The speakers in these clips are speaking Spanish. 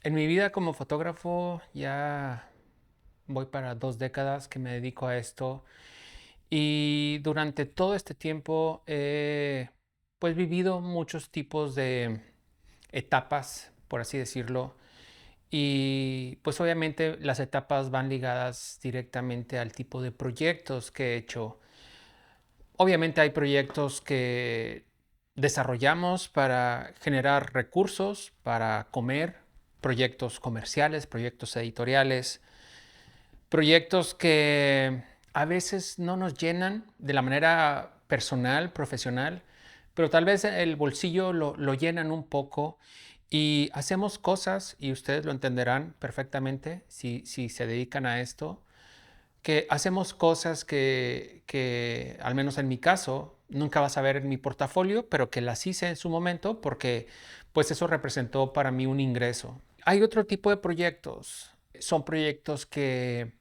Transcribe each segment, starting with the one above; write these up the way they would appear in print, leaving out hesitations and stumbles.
En mi vida como fotógrafo ya voy para 2 décadas que me dedico a esto y durante todo este tiempo he pues vivido muchos tipos de etapas, por así decirlo, y pues obviamente las etapas van ligadas directamente al tipo de proyectos que he hecho. Obviamente hay proyectos que desarrollamos para generar recursos, para comer, proyectos comerciales, proyectos editoriales, proyectos que a veces no nos llenan de la manera personal, profesional, pero tal vez el bolsillo lo llenan un poco y hacemos cosas, y ustedes lo entenderán perfectamente si se dedican a esto, que hacemos cosas que, al menos en mi caso, nunca vas a ver en mi portafolio, pero que las hice en su momento porque pues eso representó para mí un ingreso. Hay otro tipo de proyectos. Son proyectos que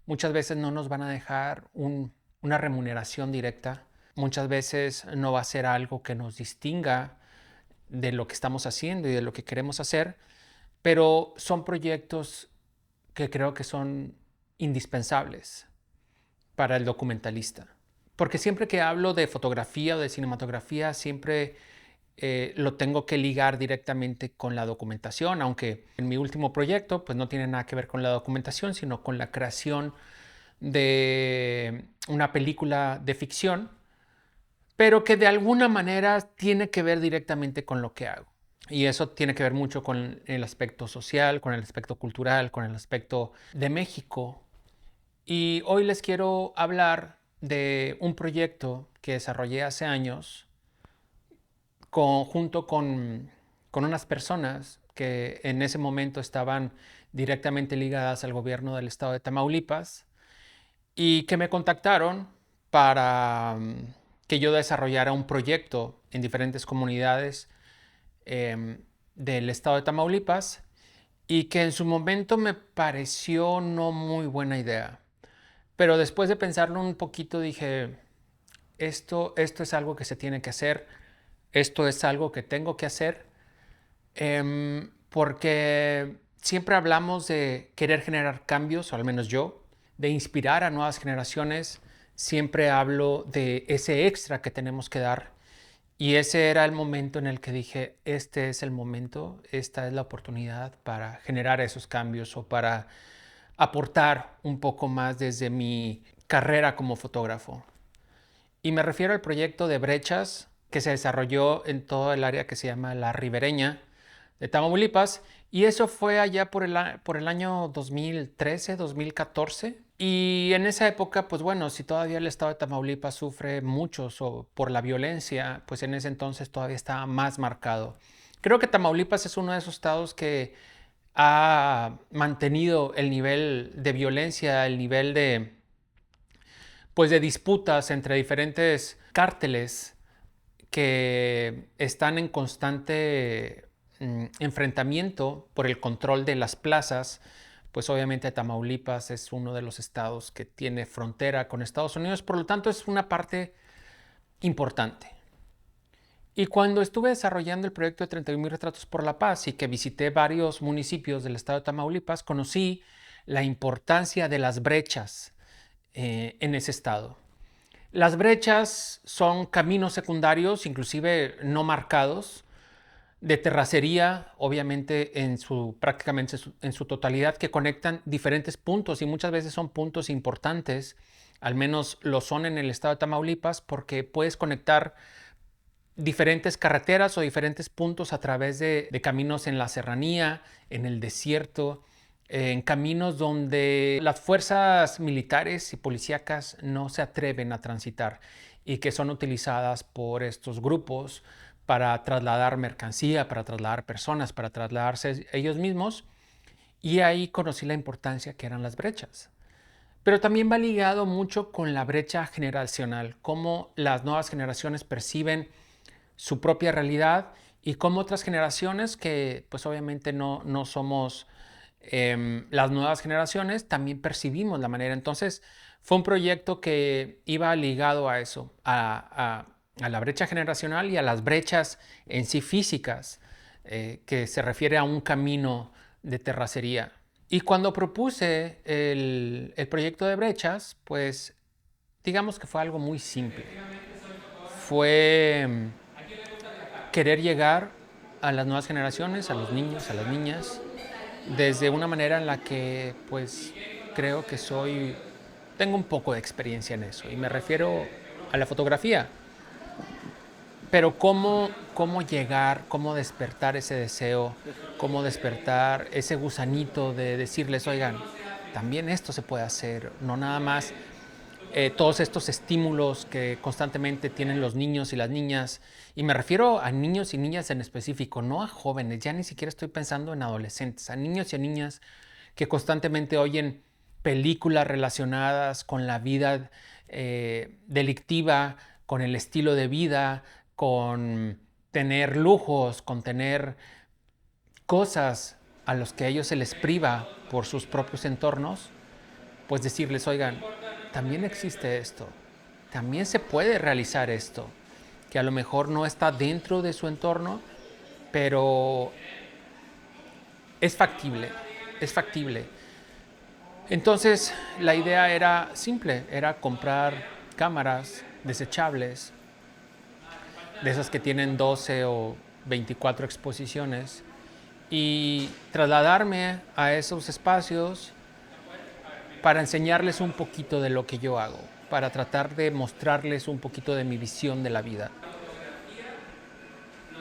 muchas veces no nos van a dejar una remuneración directa. Muchas veces no va a ser algo que nos distinga de lo que estamos haciendo y de lo que queremos hacer, pero son proyectos que creo que son indispensables para el documentalista. Porque siempre que hablo de fotografía o de cinematografía, siempre lo tengo que ligar directamente con la documentación, aunque en mi último proyecto pues no tiene nada que ver con la documentación, sino con la creación de una película de ficción, pero que de alguna manera tiene que ver directamente con lo que hago. Y eso tiene que ver mucho con el aspecto social, con el aspecto cultural, con el aspecto de México. Y hoy les quiero hablar de un proyecto que desarrollé hace años junto con unas personas que en ese momento estaban directamente ligadas al gobierno del estado de Tamaulipas y que me contactaron para que yo desarrollara un proyecto en diferentes comunidades del estado de Tamaulipas y que en su momento me pareció no muy buena idea. Pero después de pensarlo un poquito dije, esto es algo que se tiene que hacer, esto es algo que tengo que hacer, porque siempre hablamos de querer generar cambios, o al menos yo, de inspirar a nuevas generaciones, siempre hablo de ese extra que tenemos que dar. Y ese era el momento en el que dije, este es el momento, esta es la oportunidad para generar esos cambios o para aportar un poco más desde mi carrera como fotógrafo. Y me refiero al proyecto de brechas que se desarrolló en todo el área que se llama La Ribereña de Tamaulipas. Y eso fue allá por el año 2013, 2014. Y en esa época, pues bueno, si todavía el estado de Tamaulipas sufre mucho por la violencia, pues en ese entonces todavía estaba más marcado. Creo que Tamaulipas es uno de esos estados que ha mantenido el nivel de violencia, el nivel de disputas entre diferentes cárteles que están en constante enfrentamiento por el control de las plazas. Pues obviamente Tamaulipas es uno de los estados que tiene frontera con Estados Unidos, por lo tanto es una parte importante. Y cuando estuve desarrollando el proyecto de 31,000 retratos por la paz y que visité varios municipios del estado de Tamaulipas, conocí la importancia de las brechas en ese estado. Las brechas son caminos secundarios, inclusive no marcados, de terracería, obviamente prácticamente en su totalidad, que conectan diferentes puntos y muchas veces son puntos importantes, al menos lo son en el estado de Tamaulipas, porque puedes conectar diferentes carreteras o diferentes puntos a través de caminos en la serranía, en el desierto, en caminos donde las fuerzas militares y policíacas no se atreven a transitar y que son utilizadas por estos grupos para trasladar mercancía, para trasladar personas, para trasladarse ellos mismos. Y ahí conocí la importancia que eran las brechas. Pero también va ligado mucho con la brecha generacional, cómo las nuevas generaciones perciben su propia realidad y cómo otras generaciones que pues obviamente no somos las nuevas generaciones, también percibimos la manera. Entonces fue un proyecto que iba ligado a eso, a la brecha generacional y a las brechas en sí físicas, que se refiere a un camino de terracería. Y cuando propuse el proyecto de brechas, pues digamos que fue algo muy simple. Fue querer llegar a las nuevas generaciones, a los niños, a las niñas, desde una manera en la que pues creo que tengo un poco de experiencia en eso y me refiero a la fotografía. Pero cómo llegar, cómo despertar ese deseo, cómo despertar ese gusanito de decirles, oigan, también esto se puede hacer, no nada más todos estos estímulos que constantemente tienen los niños y las niñas, y me refiero a niños y niñas en específico, no a jóvenes, ya ni siquiera estoy pensando en adolescentes, a niños y a niñas que constantemente oyen películas relacionadas con la vida delictiva, con el estilo de vida, con tener lujos, con tener cosas a los que a ellos se les priva por sus propios entornos, pues decirles, oigan, también existe esto, también se puede realizar esto, que a lo mejor no está dentro de su entorno, pero es factible, es factible. Entonces la idea era simple, era comprar cámaras desechables, de esas que tienen 12 o 24 exposiciones, y trasladarme a esos espacios para enseñarles un poquito de lo que yo hago, para tratar de mostrarles un poquito de mi visión de la vida.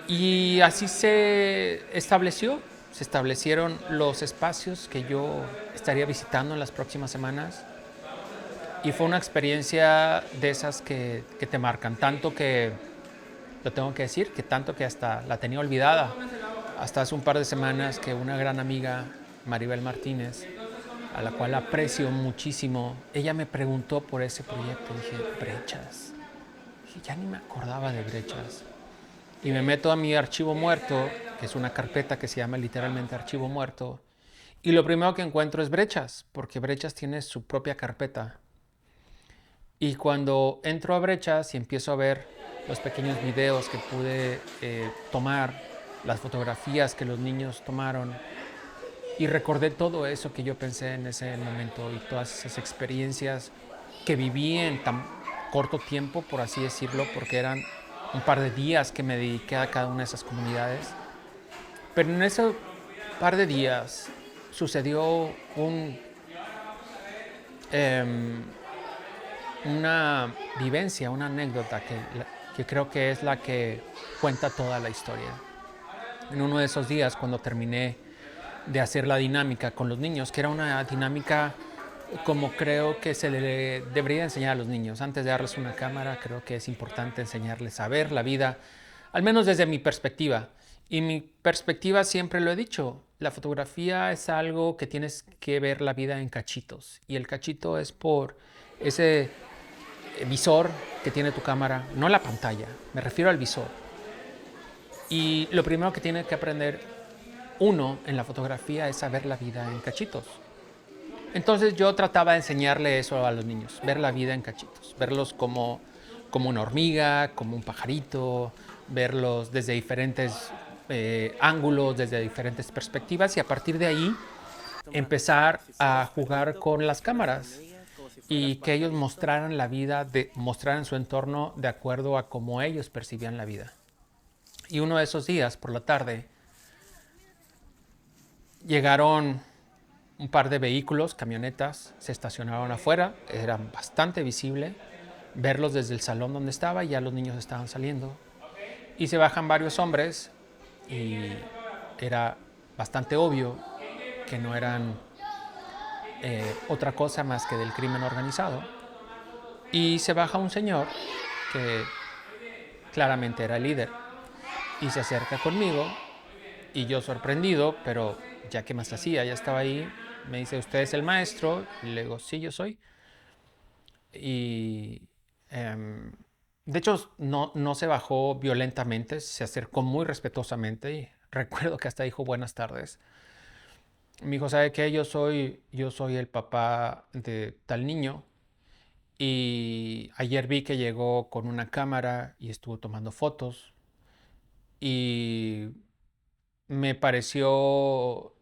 Y así se establecieron los espacios que yo estaría visitando en las próximas semanas. Y fue una experiencia de esas que te marcan, tanto que, lo tengo que decir, que tanto que hasta la tenía olvidada. Hasta hace un par de semanas que una gran amiga, Maribel Martínez, a la cual aprecio muchísimo, ella me preguntó por ese proyecto. Dije, brechas. Dije, ya ni me acordaba de brechas. Y me meto a mi archivo muerto, que es una carpeta que se llama literalmente archivo muerto. Y lo primero que encuentro es brechas, porque brechas tiene su propia carpeta. Y cuando entro a brechas y empiezo a ver los pequeños videos que pude tomar, las fotografías que los niños tomaron, y recordé todo eso que yo pensé en ese momento y todas esas experiencias que viví en tan corto tiempo, por así decirlo, porque eran un par de días que me dediqué a cada una de esas comunidades. Pero en ese par de días sucedió eh, una vivencia, una anécdota que creo que es la que cuenta toda la historia. En uno de esos días, cuando terminé de hacer la dinámica con los niños, que era una dinámica como creo que se le debería enseñar a los niños. Antes de darles una cámara, creo que es importante enseñarles a ver la vida, al menos desde mi perspectiva. Y mi perspectiva siempre lo he dicho, la fotografía es algo que tienes que ver la vida en cachitos. Y el cachito es por ese visor que tiene tu cámara, no la pantalla, me refiero al visor. Y lo primero que tiene que aprender uno en la fotografía es saber la vida en cachitos. Entonces yo trataba de enseñarle eso a los niños, ver la vida en cachitos, verlos como una hormiga, como un pajarito, verlos desde diferentes ángulos, desde diferentes perspectivas y a partir de ahí empezar a jugar con las cámaras y que ellos mostraran la vida, mostraran su entorno de acuerdo a cómo ellos percibían la vida. Y uno de esos días, por la tarde, llegaron un par de vehículos, camionetas, se estacionaron afuera, eran bastante visible verlos desde el salón donde estaba y ya los niños estaban saliendo. Y se bajan varios hombres y era bastante obvio que no eran otra cosa más que del crimen organizado. Y se baja un señor que claramente era el líder y se acerca conmigo y yo sorprendido, pero ya que más hacía, ya estaba ahí, me dice, ¿usted es el maestro? Y le digo, sí, yo soy. Y de hecho no se bajó violentamente, se acercó muy respetuosamente y recuerdo que hasta dijo buenas tardes. Me dijo, ¿sabe qué? Yo soy el papá de tal niño y ayer vi que llegó con una cámara y estuvo tomando fotos y me pareció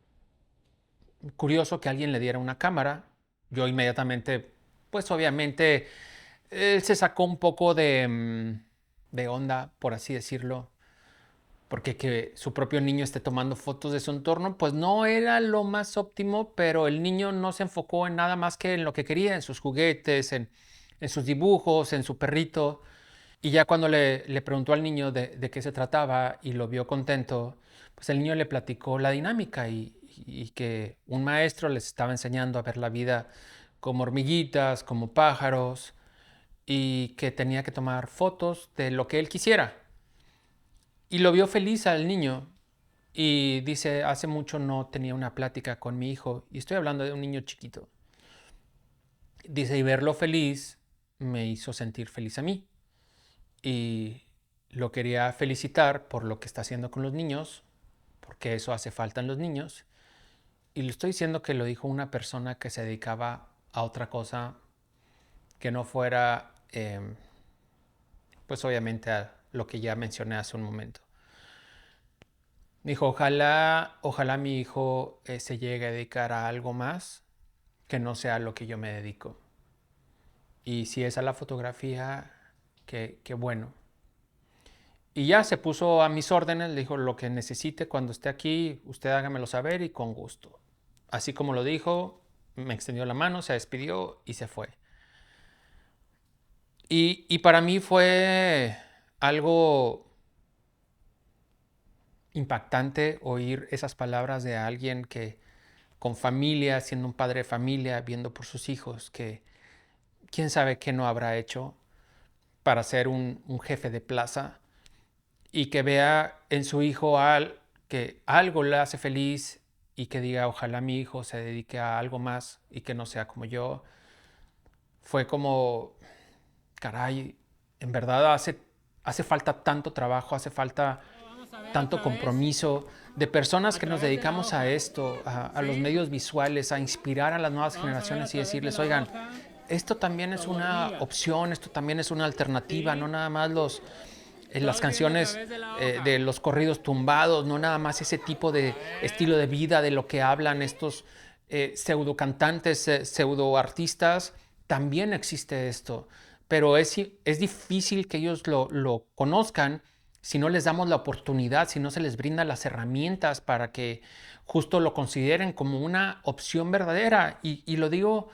curioso que alguien le diera una cámara. Yo inmediatamente, pues obviamente, él se sacó un poco de onda, por así decirlo, porque que su propio niño esté tomando fotos de su entorno, pues no era lo más óptimo, pero el niño no se enfocó en nada más que en lo que quería, en sus juguetes, en sus dibujos, en su perrito. Y ya cuando le preguntó al niño de qué se trataba y lo vio contento, pues el niño le platicó la dinámica y que un maestro les estaba enseñando a ver la vida como hormiguitas, como pájaros, y que tenía que tomar fotos de lo que él quisiera. Y lo vio feliz al niño y dice, hace mucho no tenía una plática con mi hijo, y estoy hablando de un niño chiquito. Dice, y verlo feliz me hizo sentir feliz a mí. Y lo quería felicitar por lo que está haciendo con los niños, porque eso hace falta en los niños. Y le estoy diciendo que lo dijo una persona que se dedicaba a otra cosa que no fuera, pues obviamente a lo que ya mencioné hace un momento. Dijo, ojalá mi hijo se llegue a dedicar a algo más que no sea lo que yo me dedico. Y si es a la fotografía, que bueno. Y ya se puso a mis órdenes, le dijo, lo que necesite cuando esté aquí, usted hágamelo saber y con gusto. Así como lo dijo, me extendió la mano, se despidió y se fue. Y para mí fue algo impactante oír esas palabras de alguien que con familia, siendo un padre de familia, viendo por sus hijos, que quién sabe qué no habrá hecho para ser un jefe de plaza y que vea en su hijo que algo le hace feliz y que diga, ojalá mi hijo se dedique a algo más y que no sea como yo. Fue como, caray, en verdad hace falta tanto trabajo, hace falta tanto compromiso de personas que nos dedicamos a esto, a los medios visuales, a inspirar a las nuevas generaciones y decirles, oigan, esto también es una opción, esto también es una alternativa, no nada más las canciones de los corridos tumbados, no nada más ese tipo de estilo de vida de lo que hablan estos pseudo cantantes, pseudo artistas, también existe esto, pero es difícil que ellos lo conozcan si no les damos la oportunidad, si no se les brinda las herramientas para que justo lo consideren como una opción verdadera. Y lo digo,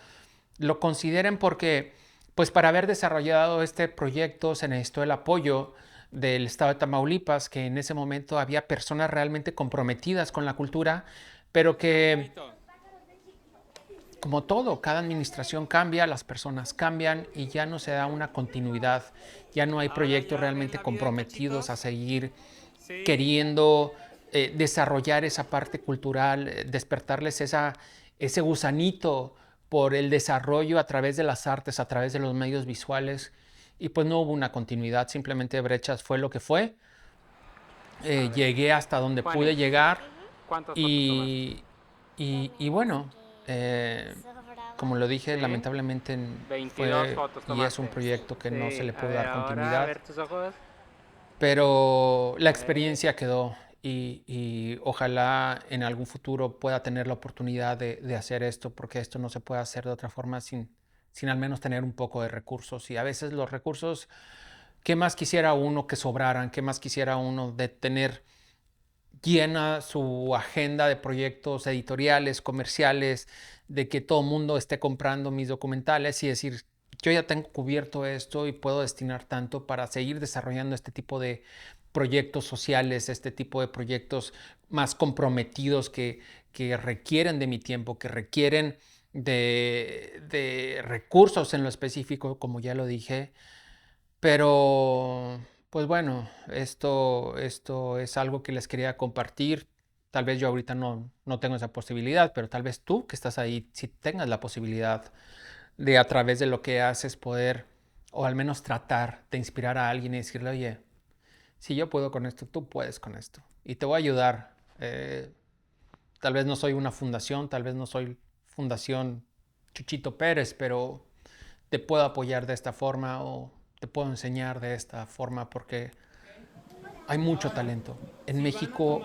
lo consideren porque, pues para haber desarrollado este proyecto se necesitó el apoyo del estado de Tamaulipas, que en ese momento había personas realmente comprometidas con la cultura, pero que, como todo, cada administración cambia, las personas cambian y ya no se da una continuidad, ya no hay proyectos realmente comprometidos a seguir queriendo desarrollar esa parte cultural, despertarles ese gusanito por el desarrollo a través de las artes, a través de los medios visuales. Y pues no hubo una continuidad, simplemente Brechas fue lo que fue. Llegué hasta donde Juani, pude llegar ¿cuántas fotos tomaste? y bueno, como lo dije, Sí, lamentablemente 22 fue fotos y es un tomaste. proyecto que no se Sí, le a pudo ver, dar ahora a continuidad. ver tus ojos. Pero la Eh, experiencia quedó y ojalá en algún futuro pueda tener la oportunidad de hacer esto, porque esto no se puede hacer de otra forma sin al menos tener un poco de recursos. Y a veces los recursos, ¿qué más quisiera uno que sobraran? ¿Qué más quisiera uno de tener llena su agenda de proyectos editoriales, comerciales, de que todo el mundo esté comprando mis documentales y decir, yo ya tengo cubierto esto y puedo destinar tanto para seguir desarrollando este tipo de proyectos sociales, este tipo de proyectos más comprometidos que requieren de mi tiempo, que requieren de recursos en lo específico, como ya lo dije, pero, pues bueno, esto es algo que les quería compartir. Tal vez yo ahorita no tengo esa posibilidad, pero tal vez tú que estás ahí, si tengas la posibilidad de a través de lo que haces poder, o al menos tratar de inspirar a alguien y decirle, oye, si yo puedo con esto, tú puedes con esto. Y te voy a ayudar. Tal vez no soy una fundación, tal vez no soy Fundación Chuchito Pérez, pero te puedo apoyar de esta forma o te puedo enseñar de esta forma porque hay mucho talento. En México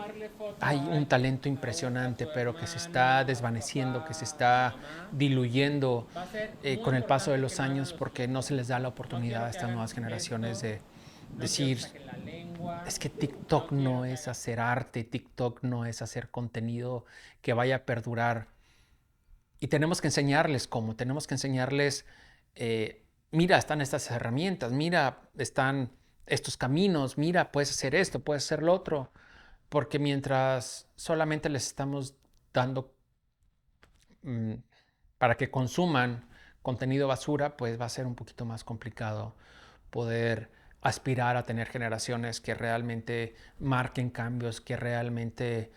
hay un talento impresionante, pero que se está desvaneciendo, que se está diluyendo con el paso de los años porque no se les da la oportunidad a estas nuevas generaciones de decir, es que TikTok no es hacer arte, TikTok no es hacer contenido que vaya a perdurar. Y tenemos que enseñarles cómo, tenemos que enseñarles, mira, están estas herramientas, mira, están estos caminos, mira, puedes hacer esto, puedes hacer lo otro, porque mientras solamente les estamos dando mm, para que consuman contenido basura, pues va a ser un poquito más complicado poder aspirar a tener generaciones que realmente marquen cambios, que realmente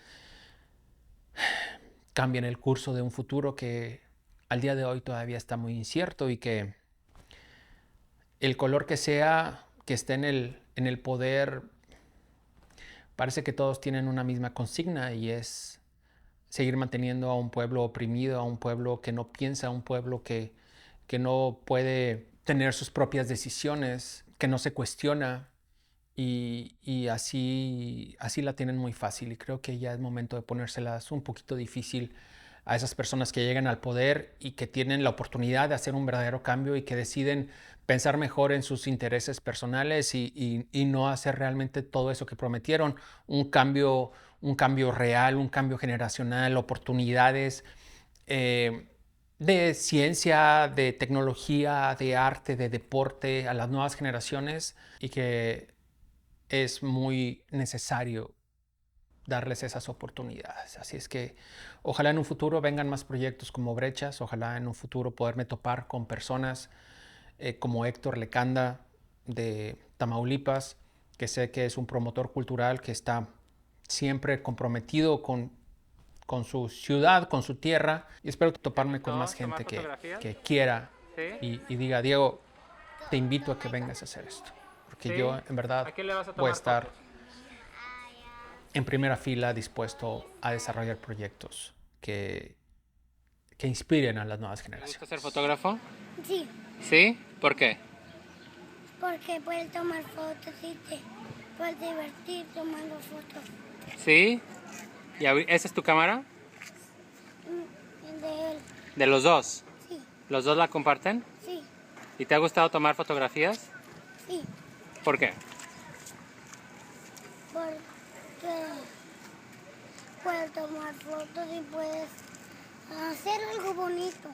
cambien el curso de un futuro que al día de hoy todavía está muy incierto y que el color que sea que esté en el poder, parece que todos tienen una misma consigna y es seguir manteniendo a un pueblo oprimido, a un pueblo que no piensa, a un pueblo que no puede tener sus propias decisiones, que no se cuestiona y así la tienen muy fácil y creo que ya es momento de ponérselas un poquito difícil a esas personas que llegan al poder y que tienen la oportunidad de hacer un verdadero cambio y que deciden pensar mejor en sus intereses personales y no hacer realmente todo eso que prometieron, un cambio real, un cambio generacional, oportunidades eh, de ciencia, de tecnología, de arte, de deporte a las nuevas generaciones y que es muy necesario darles esas oportunidades. Así es que ojalá en un futuro vengan más proyectos como Brechas, ojalá en un futuro poderme topar con personas como Héctor Lecanda de Tamaulipas, que sé que es un promotor cultural que está siempre comprometido con su ciudad, con su tierra, y espero ¿Te toparme con más gustó tomar gente fotografías? que quiera ¿Sí? y diga, Diego, te invito a que vengas a hacer esto, porque ¿Sí? yo en verdad ¿A quién le vas a voy a tomar estar fotos? en primera fila dispuesto a desarrollar proyectos que inspiren a las nuevas ¿Te gusta ser generaciones. fotógrafo? Sí, ¿Sí? ¿Por qué? porque puedes tomar fotos y te puedes divertir tomando fotos. ¿Sí? ¿Y esa es tu cámara? De él, ¿De los dos? sí, ¿Los dos la comparten? sí, ¿Y te ha gustado tomar fotografías? sí, ¿Por qué? porque puedes tomar fotos y puedes hacer algo bonito.